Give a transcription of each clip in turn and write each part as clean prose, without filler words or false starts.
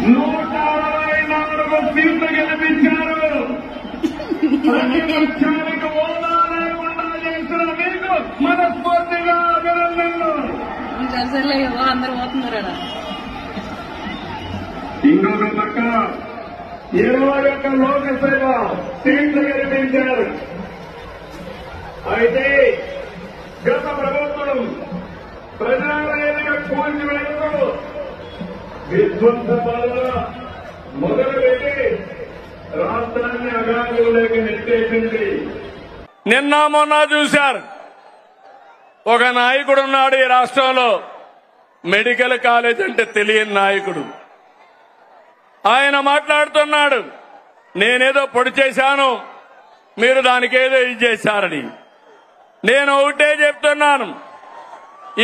164 సీట్లు గెలిపించారు. ప్రతిపక్షానికి హోదా లేకుండా చేసిన మీకు మనస్ఫూర్తిగా అభినందనలు. అందరూ పోతున్నారు. ఇంకొక పక్క 21 లోకసభ సీట్లు గెలిపించారు. అయితే గత ప్రభుత్వం ప్రజావేదిక కూల్చివేస్తూ విధ్వంస పాలన మొదలుపెట్టి రాష్ట్రాన్ని అగాధంలోకి నెట్టేసింది. నిన్న మొన్న చూశారు, ఒక నాయకుడు ఉన్నాడు ఈ రాష్ట్రంలో, మెడికల్ కాలేజ్ అంటే తెలియని నాయకుడు. ఆయన మాట్లాడుతున్నాడు, నేనేదో పొడి చేశాను, మీరు దానికేదో ఇది చేశారని. నేను ఒకటే చెప్తున్నాను,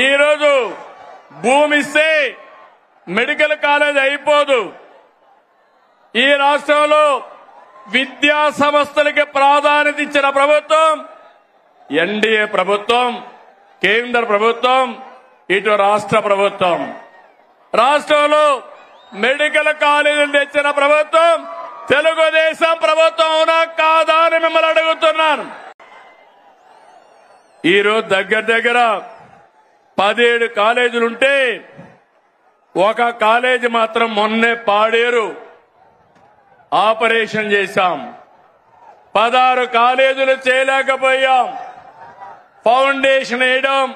ఈరోజు భూమి ఇస్తే మెడికల్ కాలేజ్ అయిపోదు. ఈ రాష్ట్రంలో విద్యా సంస్థలకి ప్రాధాన్యత ఇచ్చిన ప్రభుత్వం ఎన్డీఏ ప్రభుత్వం, కేంద్ర ప్రభుత్వం, ఇటు రాష్ట్ర ప్రభుత్వం. రాష్ట్రంలో మెడికల్ కాలేజీలు తెచ్చిన ప్రభుత్వం తెలుగుదేశం ప్రభుత్వం అవునా కాదా అని మిమ్మల్ని అడుగుతున్నాను. ఈరోజు దగ్గర 17 కాలేజీలుంటే ఒక కాలేజీ మాత్రం మొన్నే పాడేరు ఆపరేషన్ చేశాం. 16 కాలేజీలు చేయలేకపోయాం. ఫౌండేషన్ వేయడం,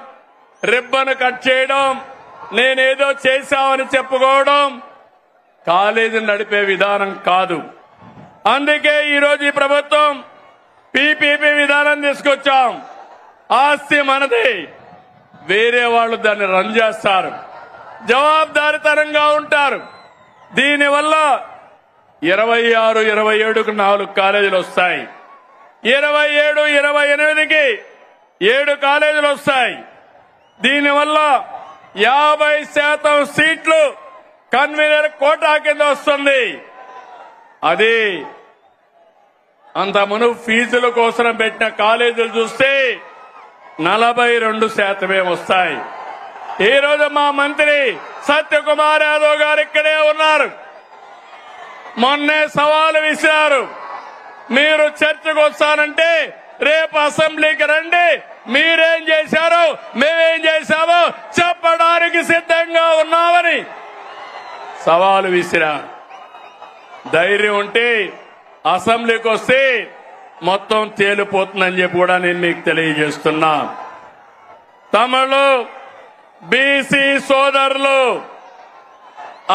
రిబ్బన్ కట్ చేయడం, నేనేదో చేశామని చెప్పుకోవడం కాలేజీని నడిపే విధానం కాదు. అందుకే ఈరోజు ఈ ప్రభుత్వం పీపీపీ విధానం తీసుకొచ్చాం. ఆస్తి మనది, వేరే వాళ్ళు దాన్ని రన్ చేస్తారు, జవాబుదారీతనంగా ఉంటారు. దీనివల్ల 26, 27కు 4 కాలేజీలు వస్తాయి. 27, 28కి 7 కాలేజీలు వస్తాయి. దీనివల్ల 50% సీట్లు కన్వీనర్ కోటా కింద వస్తుంది. అది అంత మునుపు ఫీజుల కోసం పెట్టిన కాలేజీలు చూస్తే 42% వస్తాయి. ఈ రోజు మా మంత్రి సత్యకుమార్ యాదవ్ గారు ఇక్కడే ఉన్నారు. మొన్నే సవాలు విసిరారు, మీరు చర్చకు వస్తానంటే రేపు అసెంబ్లీకి రండి, మీరేం చేశారో మేమేం చేశామో చెప్పడానికి సిద్ధంగా ఉన్నామని సవాలు విసిరారు. ధైర్యం ఉంటే అసెంబ్లీకి వస్తే మొత్తం తేలిపోతుందని చెప్పి కూడా నేను మీకు తెలియజేస్తున్నా. తమిళ బీసీ సోదరులు,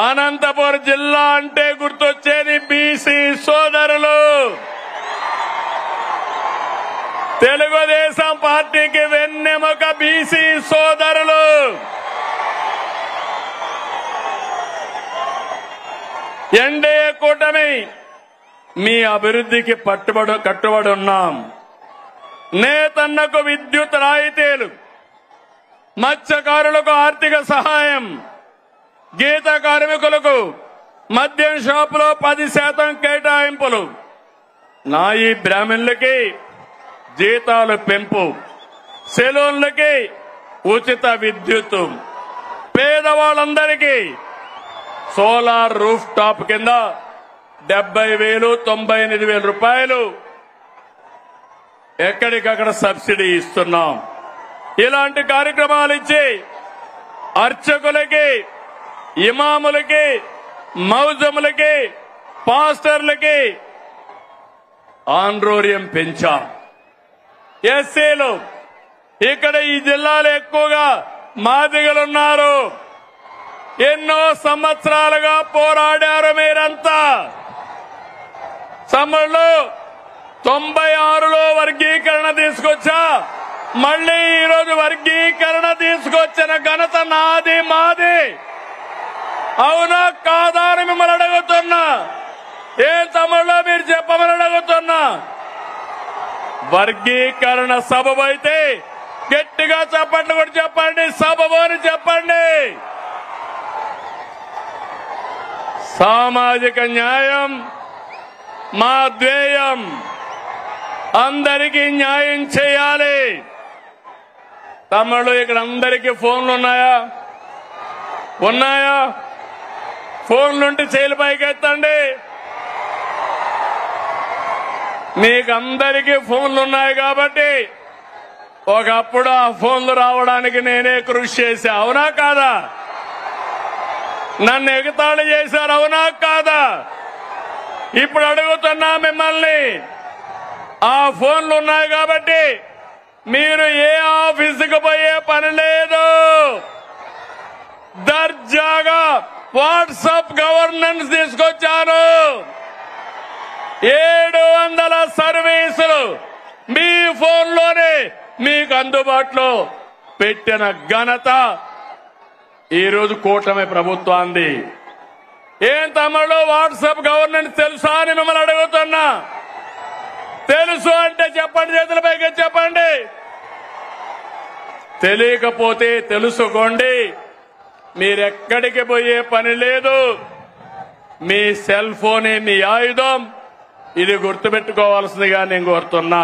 అనంతపురం జిల్లా అంటే గుర్తొచ్చేది బీసీ సోదరులు. తెలుగుదేశం పార్టీకి వెన్నెముక బీసీ సోదరులు. ఎన్డీఏ కూటమి మీ అభివృద్ధికి కట్టుబడి ఉన్నాం. నేతన్నకు విద్యుత్ రాయితీలు, మత్స్యకారులకు ఆర్థిక సహాయం, గీత కార్మికులకు మద్యం షాపులో 10% కేటాయింపులు, నాయి బ్రాహ్మణులకి జీతాలు పెంపు, సెలూన్లకి ఉచిత విద్యుత్, పేదవాళ్ళందరికీ సోలార్ రూఫ్ టాప్ కింద 70,000, 98,000 రూపాయలు ఎక్కడికక్కడ సబ్సిడీ ఇస్తున్నాం. ఇలాంటి కార్యక్రమాలు ఇచ్చి అర్చకులకి, ఇమాములకి, మౌజములకి, పాస్టర్లకి ఆండ్రోరియం పెంచాం. ఎస్సీలు ఇక్కడ ఈ జిల్లాలో ఎక్కువగా మాదిగలున్నారు. ఎన్నో సంవత్సరాలుగా పోరాడారు మీరంతా. తమిళలో 96లో వర్గీకరణ తీసుకొచ్చా, మళ్లీ ఈరోజు వర్గీకరణ తీసుకొచ్చిన ఘనత నాది, మాది. అవునా కాదా అని మిమ్మల్ని అడుగుతున్నా. ఏం తమిళలో మీరు చెప్పమని అడుగుతున్నా. వర్గీకరణ సబబు అయితే గట్టిగా చెప్పండి, కూడా చెప్పండి, సబబు అని చెప్పండి. సామాజిక న్యాయం మా ధ్యేయం. అందరికీ న్యాయం చేయాలి. తమిళ ఇక్కడ అందరికీ ఫోన్లు ఉన్నాయా? ఫోన్లుంటే చేలు పైకెత్తండి. మీకందరికీ ఫోన్లు ఉన్నాయి కాబట్టి ఒకప్పుడు ఆ ఫోన్లు రావడానికి నేనే కృషి చేశా, అవునా కాదా? నన్ను ఎగతాళి చేశారు, అవునా కాదా? ఇప్పుడు అడుగుతున్నా మిమ్మల్ని, ఆ ఫోన్లు ఉన్నాయి కాబట్టి మీరు ఏ ఆఫీసుకు పోయే పని లేదు. దర్జాగా వాట్సాప్ గవర్నెన్స్ తీసుకొచ్చాను. 700 సర్వీసులు మీ ఫోన్లోనే మీకు అందుబాటులో పెట్టిన ఘనత ఈరోజు కూటమి ప్రభుత్వాన్ని. ఏం తమ్ముడు వాట్సాప్ గవర్నెన్స్ తెలుసా అని మిమ్మల్ని అడుగుతున్నా. తెలుసు అంటే చెప్పండి, చేతులపైకి చెప్పండి. తెలియకపోతే తెలుసుకోండి. మీరెక్కడికి పోయే పని లేదు. మీ సెల్ ఫోనే మీ ఆయుధం. ఇది గుర్తుపెట్టుకోవాల్సిందిగా నేను కోరుతున్నా.